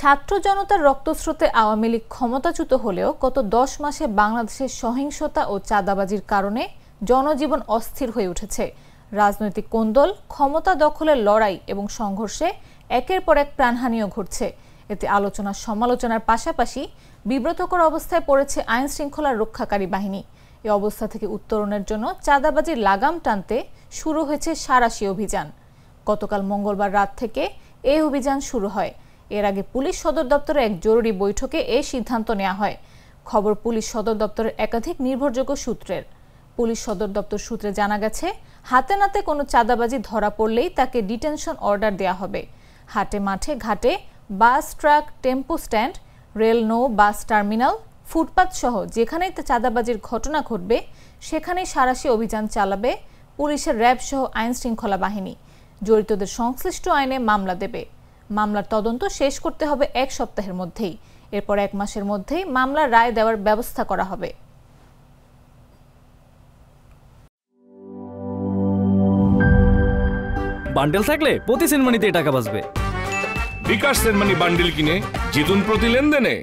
ছাত্র জনতার রক্তস্রোতে আওয়ামী লীগ ক্ষমতাচ্যুত হলেও গত 10 মাসে বাংলাদেশের সহিংসতা ও চাঁদাবাজির কারণে জনজীবন অস্থির হয়ে উঠেছে। রাজনৈতিক কোন্দল, ক্ষমতা দখলের লড়াই এবং সংঘর্ষে একের পর এক প্রাণহানিও ঘটছে। এতে আলোচনা সমালোচনার পাশাপাশি বিব্রতকর অবস্থায় পড়েছে আইন শৃঙ্খলা রক্ষাকারী বাহিনী। এই অবস্থা থেকে উত্তরণের জন্য চাঁদাবাজির লাগাম টানতে শুরু হয়েছে সাঁড়াশি অভিযান। গতকাল মঙ্গলবার রাত থেকে এই অভিযান শুরু হয়। এর আগে পুলিশ সদর দপ্তরের এক জরুরি বৈঠকে এই সিদ্ধান্ত নেওয়া হয়। খবর পুলিশ সদর দপ্তরের একাধিক নির্ভরযোগ্য সূত্রের। পুলিশ সদর দপ্তর সূত্রে জানা গেছে, হাতে নাতে কোনো চাঁদাবাজি ধরা পড়লেই তাকে ডিটেনশন অর্ডার দেওয়া হবে। হাটে মাঠে ঘাটে, বাস, ট্রাক, টেম্পো স্ট্যান্ড, রেল নৌ, বাস টার্মিনাল, ফুটপাত সহ যেখানেই চাঁদাবাজির ঘটনা ঘটবে সেখানেই সাঁড়াশি অভিযান চালাবে পুলিশের র্যাব সহ আইন শৃঙ্খলা বাহিনী। জড়িতদের সংশ্লিষ্ট আইনে মামলা দেবে। মামলার তদন্ত শেষ করতে হবে 1 সপ্তাহের মধ্যেই। এরপর 1 মাসের মধ্যেই মামলার রায় দেওয়ার ব্যবস্থা করা হবে। বান্ডেল থাকলে প্রতি সেনমানিতে টাকা বাঁচবে। বিকাশ সেনমানি বান্ডেল কিনে জিতুন প্রতি লেনদেনে।